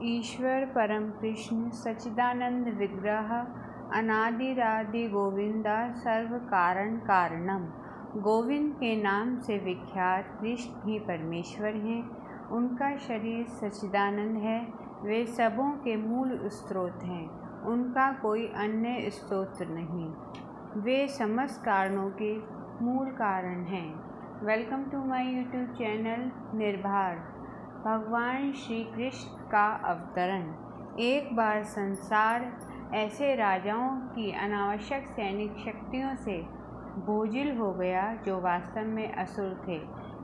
ईश्वर परम कृष्ण सच्चिदानंद विग्रह अनादिरादि गोविंदा सर्व कारण कारणम। गोविंद के नाम से विख्यात कृष्ण ही परमेश्वर हैं। उनका शरीर सच्चिदानंद है। वे सबों के मूल स्रोत हैं। उनका कोई अन्य स्रोत नहीं। वे समस्त कारणों के मूल कारण हैं। Welcome to my YouTube channel Nirbhar. भगवान श्री कृष्ण का अवतरण। एक बार संसार ऐसे राजाओं की अनावश्यक सैनिक शक्तियों से बोझिल हो गया जो वास्तव में असुर थे,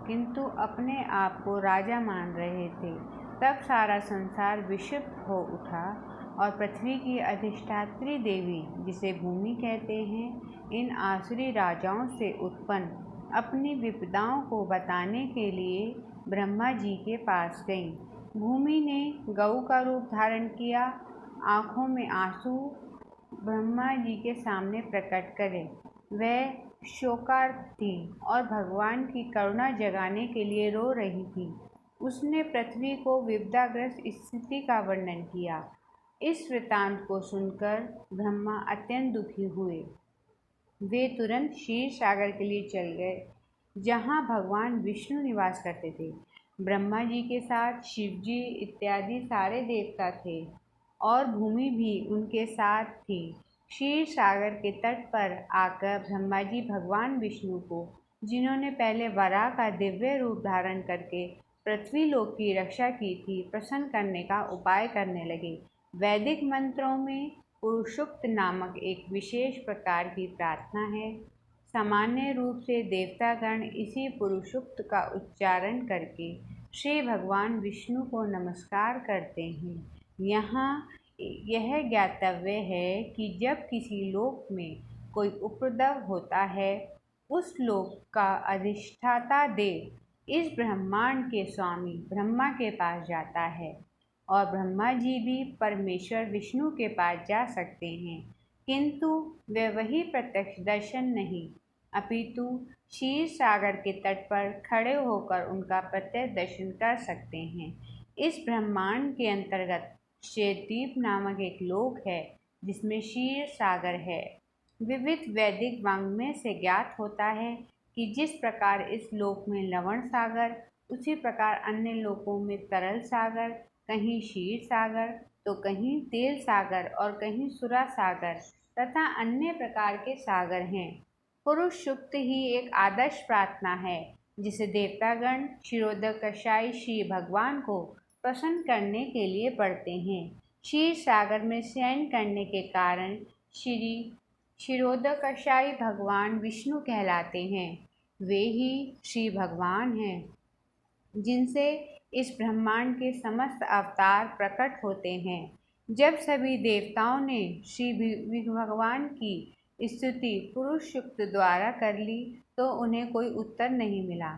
किंतु अपने आप को राजा मान रहे थे। तब सारा संसार विक्षिप्त हो उठा और पृथ्वी की अधिष्ठात्री देवी, जिसे भूमि कहते हैं, इन आसुरी राजाओं से उत्पन्न अपनी विपदाओं को बताने के लिए ब्रह्मा जी के पास गई। भूमि ने गऊ का रूप धारण किया, आँखों में आंसू ब्रह्मा जी के सामने प्रकट करे। वह शोकार्त थी और भगवान की करुणा जगाने के लिए रो रही थी। उसने पृथ्वी को विपदाग्रस्त स्थिति का वर्णन किया। इस वृतांत को सुनकर ब्रह्मा अत्यंत दुखी हुए। वे तुरंत क्षीर सागर के लिए चल गए, जहाँ भगवान विष्णु निवास करते थे। ब्रह्मा जी के साथ शिव जी इत्यादि सारे देवता थे और भूमि भी उनके साथ थी। क्षीर सागर के तट पर आकर ब्रह्मा जी भगवान विष्णु को, जिन्होंने पहले वराह का दिव्य रूप धारण करके पृथ्वी लोक की रक्षा की थी, प्रसन्न करने का उपाय करने लगे। वैदिक मंत्रों में पुरुषुक्त नामक एक विशेष प्रकार की प्रार्थना है। सामान्य रूप से देवतागण इसी पुरुषुक्त का उच्चारण करके श्री भगवान विष्णु को नमस्कार करते हैं। यहाँ यह ज्ञातव्य है कि जब किसी लोक में कोई उपद्रव होता है, उस लोक का अधिष्ठाता देव इस ब्रह्मांड के स्वामी ब्रह्मा के पास जाता है और ब्रह्मा जी भी परमेश्वर विष्णु के पास जा सकते हैं, किंतु वे वही प्रत्यक्ष दर्शन नहीं, अपितु क्षीर सागर के तट पर खड़े होकर उनका प्रत्यक्ष दर्शन कर सकते हैं। इस ब्रह्मांड के अंतर्गत श्वेतद्वीप नामक एक लोक है, जिसमें क्षीर सागर है। विविध वैदिक वाङ्मय से ज्ञात होता है कि जिस प्रकार इस लोक में लवण सागर, उसी प्रकार अन्य लोकों में तरल सागर, कहीं क्षीर सागर तो कहीं तेल सागर और कहीं सुरा सागर तथा अन्य प्रकार के सागर हैं। पुरुषुक्त ही एक आदर्श प्रार्थना है, जिसे देवतागण क्षीरोदकशायी श्री भगवान को प्रसन्न करने के लिए पढ़ते हैं। क्षीर सागर में शयन करने के कारण श्री क्षीरोदकशायी भगवान विष्णु कहलाते हैं। वे ही श्री भगवान हैं, जिनसे इस ब्रह्मांड के समस्त अवतार प्रकट होते हैं। जब सभी देवताओं ने श्री भगवान की स्तुति पुरुषुक्त द्वारा कर ली तो उन्हें कोई उत्तर नहीं मिला।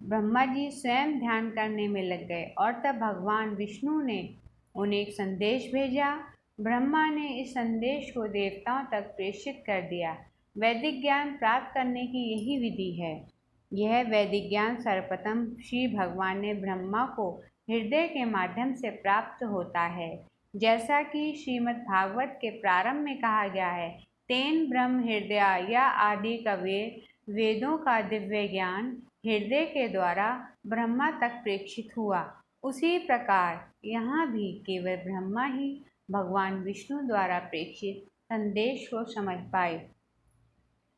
ब्रह्मा जी स्वयं ध्यान करने में लग गए और तब भगवान विष्णु ने उन्हें एक संदेश भेजा। ब्रह्मा ने इस संदेश को देवताओं तक प्रेषित कर दिया। वैदिक ज्ञान प्राप्त करने की यही विधि है। यह वैदिक ज्ञान सर्वप्रथम श्री भगवान ने ब्रह्मा को हृदय के माध्यम से प्राप्त होता है, जैसा कि श्रीमद् भागवत के प्रारंभ में कहा गया है, तेन ब्रह्म हृदय या आदि कबीर। वेदों का दिव्य ज्ञान हृदय के द्वारा ब्रह्मा तक प्रेषित हुआ। उसी प्रकार यहाँ भी केवल ब्रह्मा ही भगवान विष्णु द्वारा प्रेषित संदेश को समझ पाए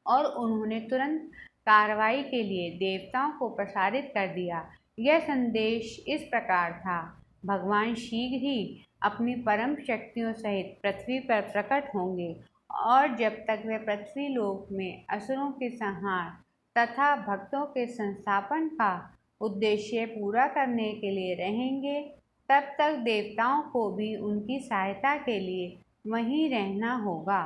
और उन्होंने तुरंत कार्रवाई के लिए देवताओं को प्रसारित कर दिया। यह संदेश इस प्रकार था: भगवान शीघ्र ही अपनी परम शक्तियों सहित पृथ्वी पर प्रकट होंगे और जब तक वे पृथ्वी लोक में असुरों के संहार तथा भक्तों के संस्थापन का उद्देश्य पूरा करने के लिए रहेंगे, तब तक देवताओं को भी उनकी सहायता के लिए वहीं रहना होगा।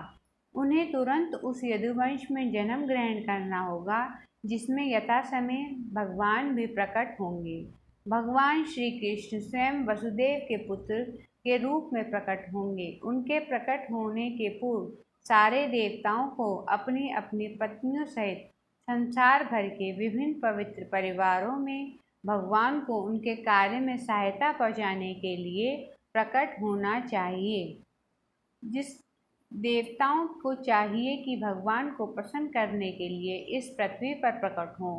उन्हें तुरंत उस यदुवंश में जन्म ग्रहण करना होगा, जिसमें यथासमय भगवान भी प्रकट होंगे। भगवान श्री कृष्ण स्वयं वसुदेव के पुत्र के रूप में प्रकट होंगे। उनके प्रकट होने के पूर्व सारे देवताओं को अपनी अपनी पत्नियों सहित संसार भर के विभिन्न पवित्र परिवारों में भगवान को उनके कार्य में सहायता पहुंचाने के लिए प्रकट होना चाहिए। जिस देवताओं को चाहिए कि भगवान को प्रसन्न करने के लिए इस पृथ्वी पर प्रकट हों।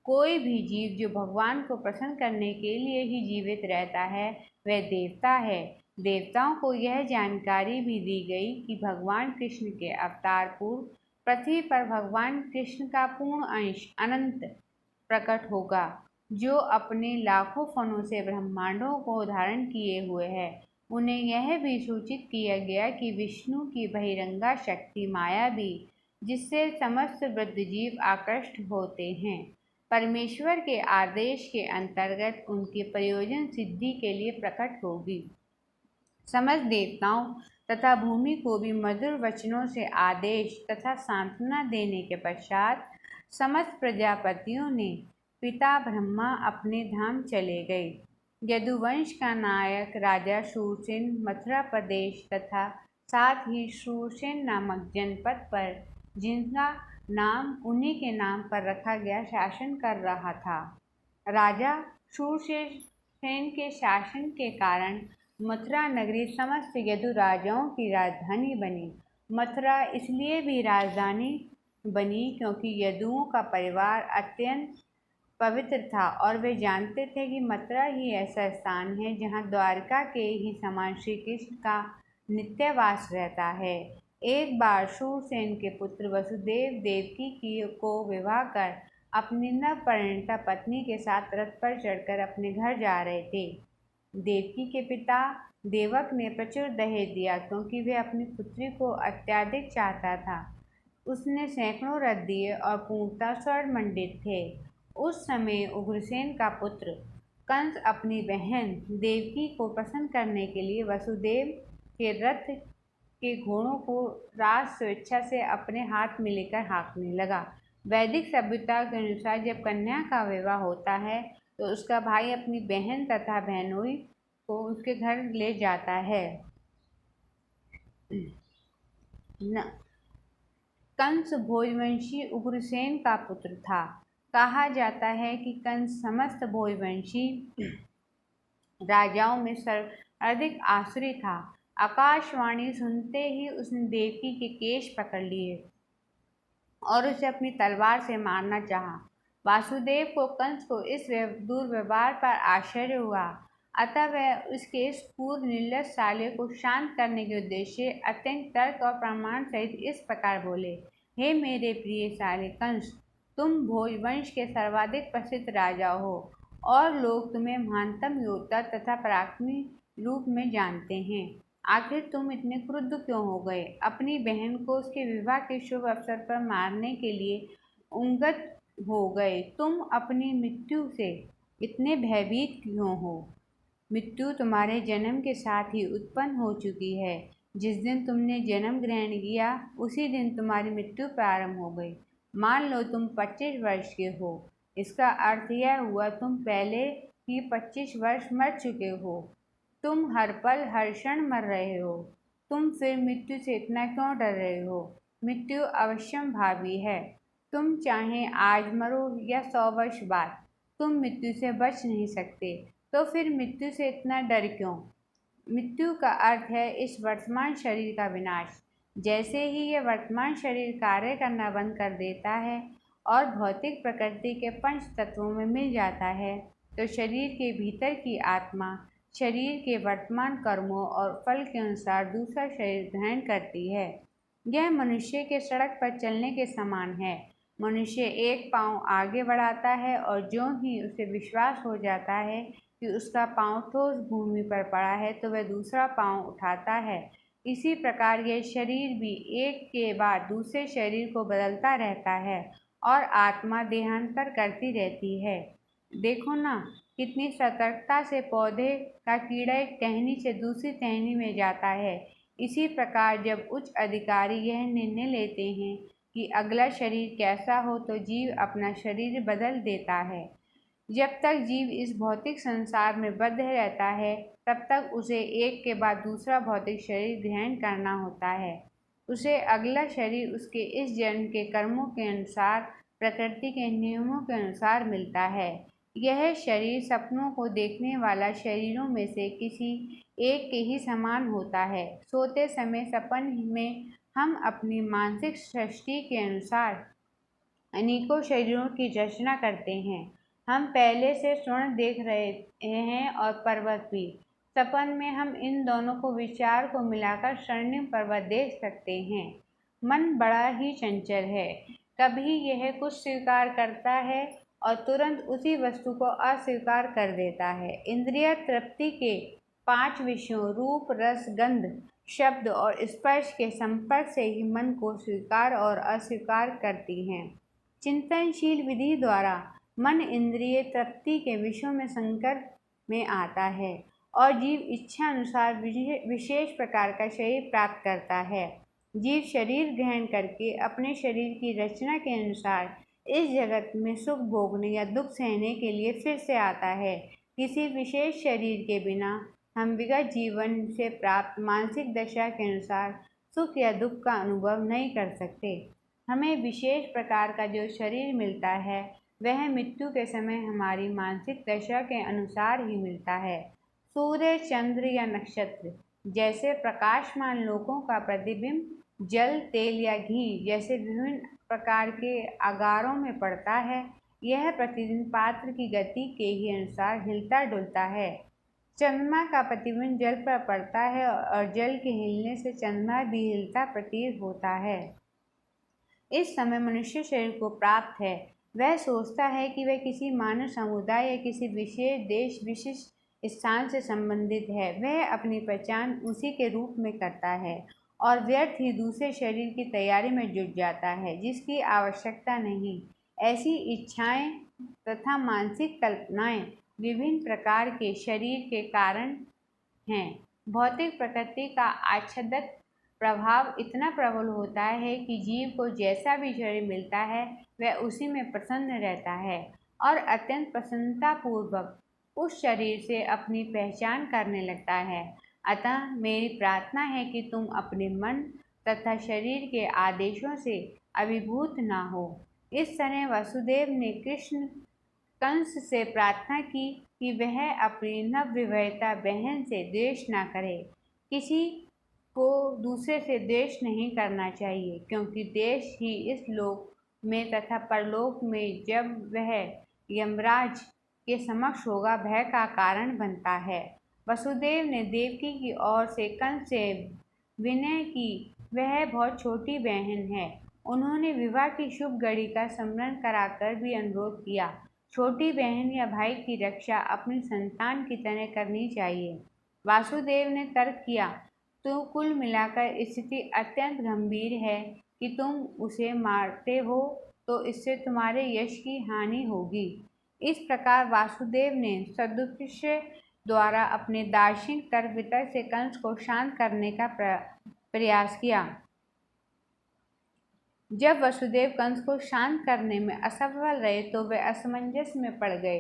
कोई भी जीव जो भगवान को प्रसन्न करने के लिए ही जीवित रहता है वह देवता है। देवताओं को यह जानकारी भी दी गई कि भगवान कृष्ण के अवतार पूर्व पृथ्वी पर भगवान कृष्ण का पूर्ण अंश अनंत प्रकट होगा, जो अपने लाखों फनों से ब्रह्मांडों को धारण किए हुए है। उन्हें यह भी सूचित किया गया कि विष्णु की बहिरंगा शक्ति माया भी, जिससे समस्त वृद्ध जीव आकृष्ट होते हैं, परमेश्वर के आदेश के अंतर्गत उनके प्रयोजन सिद्धि के लिए प्रकट होगी। समस्त देवताओं तथा भूमि को भी मधुर वचनों से आदेश तथा सांत्वना देने के पश्चात समस्त प्रजापतियों ने पिता ब्रह्मा अपने धाम चले गए। यदुवंश का नायक राजा शूरसेन मथुरा प्रदेश तथा साथ ही शूरसेन नामक जनपद पर, जिनका नाम उन्हीं के नाम पर रखा गया, शासन कर रहा था। राजा शूरसेन के शासन के कारण मथुरा नगरी समस्त यदु राजाओं की राजधानी बनी। मथुरा इसलिए भी राजधानी बनी क्योंकि यदुओं का परिवार अत्यंत पवित्र था और वे जानते थे कि मथुरा ही ऐसा स्थान है जहाँ द्वारका के ही समान श्री कृष्ण का नित्यवास रहता है। एक बार शूरसेन के पुत्र वसुदेव देवकी को विवाह कर अपनी नवपरिणीता पत्नी के साथ रथ पर चढ़कर अपने घर जा रहे थे। देवकी के पिता देवक ने प्रचुर दहेज दिया क्योंकि वे अपनी पुत्री को अत्यधिक चाहता था। उसने सैकड़ों रथ दिए और पूर्णतः स्वर्ण मंडित थे। उस समय उग्रसेन का पुत्र कंस अपनी बहन देवकी को प्रसन्न करने के लिए वसुदेव के रथ के घोड़ों को राज स्वेच्छा से अपने हाथ में लेकर हाँकने लगा। वैदिक सभ्यता के अनुसार जब कन्या का विवाह होता है तो उसका भाई अपनी बहन तथा बहनोई को उसके घर ले जाता है। कंस भोजवंशी उग्रसेन का पुत्र था। कहा जाता है कि कंस समस्त भोजवंशी राजाओं में सर्वाधिक आसुरी था। आकाशवाणी सुनते ही उसने देवकी के केश पकड़ लिए और उसे अपनी तलवार से मारना चाहा। वासुदेव को कंस को इस दुर्व्यवहार पर आश्चर्य हुआ, अतः वह उसके इस क्रूर निर्लज्ज साले को शांत करने के उद्देश्य से अत्यंत तर्क और प्रमाण सहित इस प्रकार बोले, हे मेरे प्रिय साले कंस, तुम भोजवंश के सर्वाधिक प्रसिद्ध राजा हो और लोग तुम्हें महानतम योद्धा तथा पराक्रमी रूप में जानते हैं। आखिर तुम इतने क्रुद्ध क्यों हो गए? अपनी बहन को उसके विवाह के शुभ अवसर पर मारने के लिए उन्मत्त हो गए। तुम अपनी मृत्यु से इतने भयभीत क्यों हो? मृत्यु तुम्हारे जन्म के साथ ही उत्पन्न हो चुकी है। जिस दिन तुमने जन्म ग्रहण किया उसी दिन तुम्हारी मृत्यु प्रारंभ हो गई। मान लो तुम 25 वर्ष के हो, इसका अर्थ यह हुआ तुम पहले ही 25 वर्ष मर चुके हो। तुम हर पल हर क्षण मर रहे हो। तुम फिर मृत्यु से इतना क्यों डर रहे हो? मृत्यु अवश्यंभावी है। तुम चाहे आज मरो या 100 वर्ष बाद, तुम मृत्यु से बच नहीं सकते। तो फिर मृत्यु से इतना डर क्यों? मृत्यु का अर्थ है इस वर्तमान शरीर का विनाश। जैसे ही यह वर्तमान शरीर कार्य करना बंद कर देता है और भौतिक प्रकृति के पंच तत्वों में मिल जाता है, तो शरीर के भीतर की आत्मा शरीर के वर्तमान कर्मों और फल के अनुसार दूसरा शरीर ग्रहण करती है। यह मनुष्य के सड़क पर चलने के समान है। मनुष्य एक पांव आगे बढ़ाता है और जो ही उसे विश्वास हो जाता है कि उसका पांव ठोस भूमि पर पड़ा है तो वह दूसरा पांव उठाता है। इसी प्रकार यह शरीर भी एक के बाद दूसरे शरीर को बदलता रहता है और आत्मा देहांतर करती रहती है। देखो ना, कितनी सतर्कता से पौधे का कीड़ा एक टहनी से दूसरी टहनी में जाता है। इसी प्रकार जब उच्च अधिकारी यह निर्णय लेते हैं कि अगला शरीर कैसा हो तो जीव अपना शरीर बदल देता है। जब तक जीव इस भौतिक संसार में बद्ध रहता है तब तक उसे एक के बाद दूसरा भौतिक शरीर ग्रहण करना होता है। उसे अगला शरीर उसके इस जन्म के कर्मों के अनुसार, प्रकृति के नियमों के अनुसार मिलता है। यह शरीर सपनों को देखने वाला शरीरों में से किसी एक के ही समान होता है। सोते समय सपन में हम अपनी मानसिक सृष्टि के अनुसार अनेकों शरीरों की रचना करते हैं। हम पहले से स्वर्ण देख रहे हैं और पर्वत भी। सपन में हम इन दोनों को विचार को मिलाकर स्वर्णिम पर्वत देख सकते हैं। मन बड़ा ही चंचल है। कभी यह कुछ स्वीकार करता है और तुरंत उसी वस्तु को अस्वीकार कर देता है। इंद्रिय तृप्ति के 5 विषयों रूप, रस, गंध, शब्द और स्पर्श के संपर्क से ही मन को स्वीकार और अस्वीकार करती हैं। चिंतनशील विधि द्वारा मन इंद्रिय तृप्ति के विषयों में संकर में आता है और जीव इच्छा अनुसार विशेष प्रकार का शरीर प्राप्त करता है। जीव शरीर ग्रहण करके अपने शरीर की रचना के अनुसार इस जगत में सुख भोगने या दुख सहने के लिए फिर से आता है। किसी विशेष शरीर के बिना हम विगत जीवन से प्राप्त मानसिक दशा के अनुसार सुख या दुख का अनुभव नहीं कर सकते। हमें विशेष प्रकार का जो शरीर मिलता है वह मृत्यु के समय हमारी मानसिक दशा के अनुसार ही मिलता है। सूर्य, चंद्र या नक्षत्र जैसे प्रकाशमान लोकों का प्रतिबिंब जल, तेल या घी जैसे विभिन्न प्रकार के आगारों में पड़ता है। यह प्रतिदिन पात्र की गति के ही अनुसार हिलता डुलता है। चंद्रमा का प्रतिबिंब जल पर पड़ता है और जल के हिलने से चंद्रमा भी हिलता प्रतीत होता है। इस समय मनुष्य शरीर को प्राप्त है। वह सोचता है कि वह किसी मानव समुदाय या किसी विशेष देश विशिष्ट स्थान से संबंधित है। वह अपनी पहचान उसी के रूप में करता है और व्यर्थ ही दूसरे शरीर की तैयारी में जुट जाता है जिसकी आवश्यकता नहीं। ऐसी इच्छाएं तथा मानसिक कल्पनाएं विभिन्न प्रकार के शरीर के कारण हैं। भौतिक प्रकृति का आच्छादक प्रभाव इतना प्रबल होता है कि जीव को जैसा भी शरीर मिलता है वह उसी में प्रसन्न रहता है और अत्यंत प्रसन्नतापूर्वक उस शरीर से अपनी पहचान करने लगता है। अतः मेरी प्रार्थना है कि तुम अपने मन तथा शरीर के आदेशों से अभिभूत न हो। इस तरह वसुदेव ने कृष्ण कंस से प्रार्थना की कि वह अपनी नवविवाहिता बहन से द्वेष न करे। किसी को दूसरे से द्वेष नहीं करना चाहिए, क्योंकि द्वेष ही इस लोक में तथा परलोक में जब वह यमराज के समक्ष होगा भय का कारण बनता है। वसुदेव ने देवकी की ओर से कंस से विनय की वह बहुत छोटी बहन है। उन्होंने विवाह की शुभ घड़ी का स्मरण कराकर भी अनुरोध किया। छोटी बहन या भाई की रक्षा अपनी संतान की तरह करनी चाहिए। वासुदेव ने तर्क किया, तो कुल मिलाकर स्थिति अत्यंत गंभीर है कि तुम उसे मारते हो तो इससे तुम्हारे यश की हानि होगी। इस प्रकार वासुदेव ने सदुद्देश्य द्वारा अपने दार्शनिक तर्क वितर्क से कंस को शांत करने का प्रयास किया। जब वसुदेव कंस को शांत करने में असफल रहे तो वे असमंजस में पड़ गए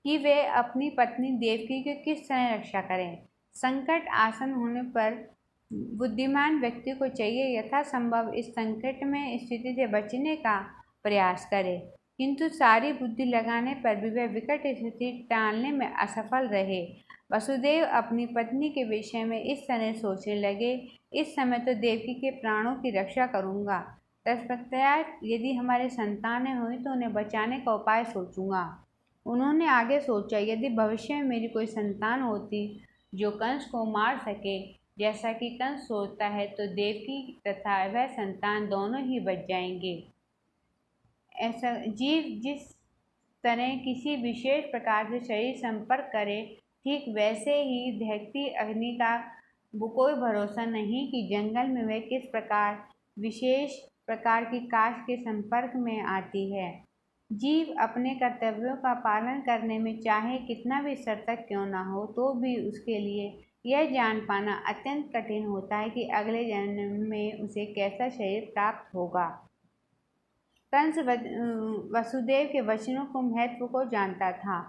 कि वे अपनी पत्नी देवकी की किस तरह रक्षा करें। संकट आसन होने पर बुद्धिमान व्यक्ति को चाहिए यथासंभव इस संकट में स्थिति से बचने का प्रयास करे, किंतु सारी बुद्धि लगाने पर भी वह विकट स्थिति टालने में असफल रहे। वसुदेव अपनी पत्नी के विषय में इस तरह सोचने लगे, इस समय तो देवकी के प्राणों की रक्षा करूँगा, तत्पश्चात यदि हमारे संतानें हुई तो उन्हें बचाने का उपाय सोचूंगा। उन्होंने आगे सोचा, यदि भविष्य में मेरी कोई संतान होती जो कंस को मार सके जैसा कि कंस सोचता है, तो देवकी तथा वह संतान दोनों ही बच जाएंगे। ऐसा जीव जिस तरह किसी विशेष प्रकार से शरीर संपर्क करे, ठीक वैसे ही दहकती अग्नि का कोई भरोसा नहीं कि जंगल में वह किस प्रकार विशेष प्रकार की काष्ठ के संपर्क में आती है। जीव अपने कर्तव्यों का पालन करने में चाहे कितना भी सतर्क क्यों न हो, तो भी उसके लिए यह जान पाना अत्यंत कठिन होता है कि अगले जन्म में उसे कैसा शरीर प्राप्त होगा। कंस वसुदेव के वचनों को महत्व को जानता था।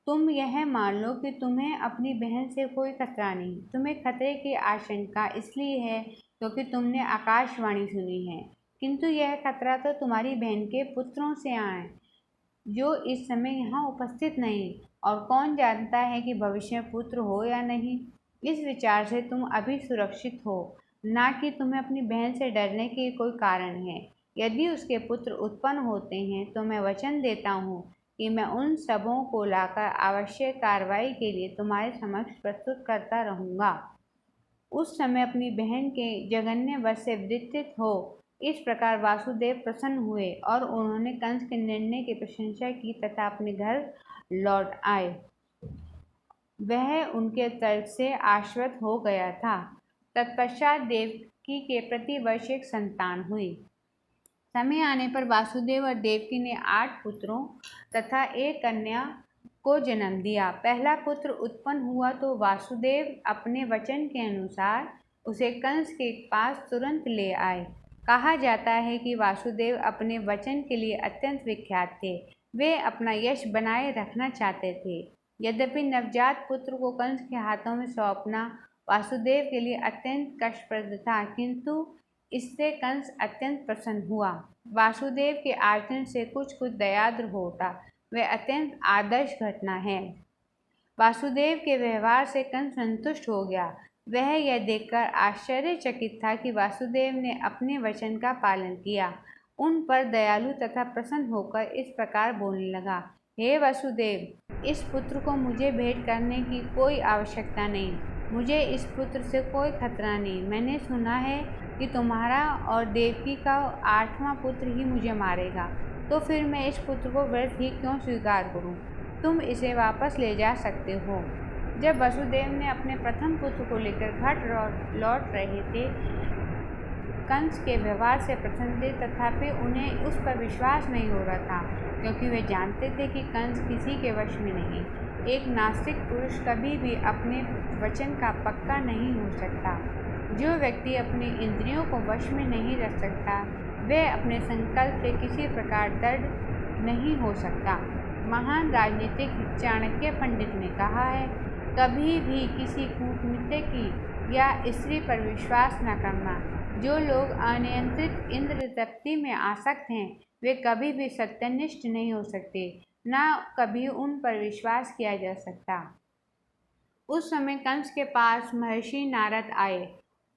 तुम यह मान लो कि तुम्हें अपनी बहन से कोई खतरा नहीं। तुम्हें खतरे की आशंका इसलिए है क्योंकि तुमने आकाशवाणी सुनी है, किंतु यह खतरा तो तुम्हारी बहन के पुत्रों से आए जो इस समय यहाँ उपस्थित नहीं, और कौन जानता है कि भविष्य में पुत्र हो या नहीं। इस विचार से तुम अभी सुरक्षित हो, ना कि तुम्हें अपनी बहन से डरने के कोई कारण है। यदि उसके पुत्र उत्पन्न होते हैं तो मैं वचन देता हूँ कि मैं उन सबों को लाकर आवश्यक कार्रवाई के लिए तुम्हारे समक्ष प्रस्तुत करता रहूँगा। उस समय अपनी बहन के जघन्य वध से विदित हो। इस प्रकार वासुदेव प्रसन्न हुए और उन्होंने कंस के निर्णय की प्रशंसा की तथा अपने घर लौट आए। वह उनके तर्क से आश्वस्त हो गया था। तत्पश्चात देवकी के प्रतिवर्ष एक संतान हुई। समय आने पर वासुदेव और देवकी ने 8 पुत्रों तथा एक कन्या को जन्म दिया। पहला पुत्र उत्पन्न हुआ तो वासुदेव अपने वचन के अनुसार उसे कंस के पास तुरंत ले आए। कहा जाता है कि वासुदेव अपने वचन के लिए अत्यंत विख्यात थे। वे अपना यश बनाए रखना चाहते थे। यद्यपि नवजात पुत्र को कंस के हाथों में सौंपना वासुदेव के लिए अत्यंत कष्टप्रद था, किंतु इससे कंस अत्यंत प्रसन्न हुआ। वासुदेव के आचरण से कुछ दयाद्र होता, वह अत्यंत आदर्श घटना है। वासुदेव के व्यवहार से कंस संतुष्ट हो गया। वह यह देखकर आश्चर्यचकित था कि वासुदेव ने अपने वचन का पालन किया। उन पर दयालु तथा प्रसन्न होकर इस प्रकार बोलने लगा, हे वसुदेव, इस पुत्र को मुझे भेंट करने की कोई आवश्यकता नहीं। मुझे इस पुत्र से कोई खतरा नहीं। मैंने सुना है कि तुम्हारा और देवकी का 8वां पुत्र ही मुझे मारेगा, तो फिर मैं इस पुत्र को व्यर्थ ही क्यों स्वीकार करूं? तुम इसे वापस ले जा सकते हो। जब वसुदेव ने अपने प्रथम पुत्र को लेकर घर लौट रहे थे, कंस के व्यवहार से प्रसन्न थे, तथापि उन्हें उस पर विश्वास नहीं हो रहा था, क्योंकि वे जानते थे कि कंस किसी के वश में नहीं। एक नास्तिक पुरुष कभी भी अपने वचन का पक्का नहीं हो सकता। जो व्यक्ति अपनी इंद्रियों को वश में नहीं रख सकता, वह अपने संकल्प से किसी प्रकार दृढ़ नहीं हो सकता। महान राजनीतिक चाणक्य पंडित ने कहा है, कभी भी किसी कूटनीतिक की या स्त्री पर विश्वास न करना। जो लोग अनियंत्रित इंद्रिय तृप्ति में आसक्त हैं, वे कभी भी सत्यनिष्ठ नहीं हो सकते, न कभी उन पर विश्वास किया जा सकता। उस समय कंस के पास महर्षि नारद आए।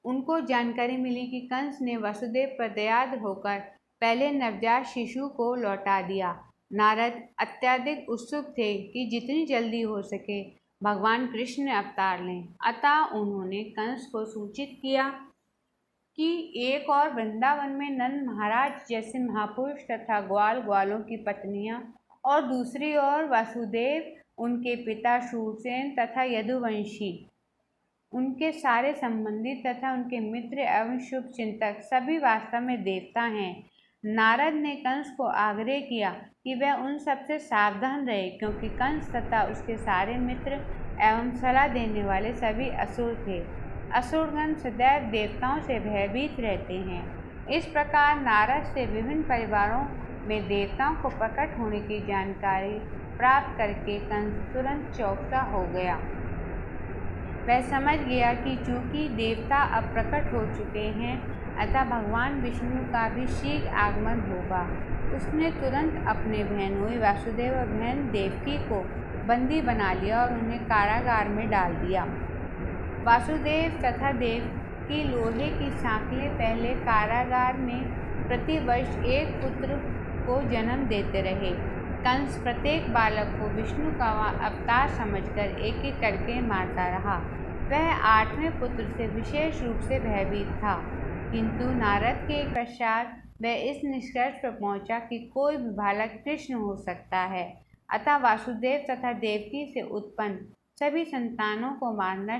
उनको जानकारी मिली कि कंस ने वसुदेव पर दयाद्र होकर पहले नवजात शिशु को लौटा दिया। नारद अत्यधिक उत्सुक थे कि जितनी जल्दी हो सके भगवान कृष्ण अवतार लें। अतः उन्होंने कंस को सूचित किया कि एक और वृंदावन में नंद महाराज जैसे महापुरुष तथा ग्वाल ग्वालों की पत्नियां, और दूसरी ओर वासुदेव, उनके पिता शूरसेन तथा यदुवंशी, उनके सारे संबंधी तथा उनके मित्र एवं शुभ चिंतक सभी वास्तव में देवता हैं। नारद ने कंस को आग्रह किया कि वह उन सबसे सावधान रहे, क्योंकि कंस तथा उसके सारे मित्र एवं सलाह देने वाले सभी असुर थे। असुरगण सदैव देवताओं से भयभीत रहते हैं। इस प्रकार नारद से विभिन्न परिवारों में देवताओं को प्रकट होने की जानकारी प्राप्त करके कंस तुरंत चौकसा हो गया। वह समझ गया कि चूंकि देवता अब प्रकट हो चुके हैं, अतः भगवान विष्णु का भी शीघ्र आगमन होगा। उसने तुरंत अपने बहनोई वासुदेव और बहन देवकी को बंदी बना लिया और उन्हें कारागार में डाल दिया। वासुदेव तथा देवकी लोहे की सांकलें पहले कारागार में प्रतिवर्ष एक पुत्र को जन्म देते रहे। कंस प्रत्येक बालक को विष्णु का अवतार समझकर एक एक करके मारता रहा। वह 8वें पुत्र से विशेष रूप से भयभीत था, किंतु नारद के पश्चात वह इस निष्कर्ष पर पहुंचा कि कोई भी बालक कृष्ण हो सकता है। अतः वासुदेव तथा देवकी से उत्पन्न सभी संतानों को मारना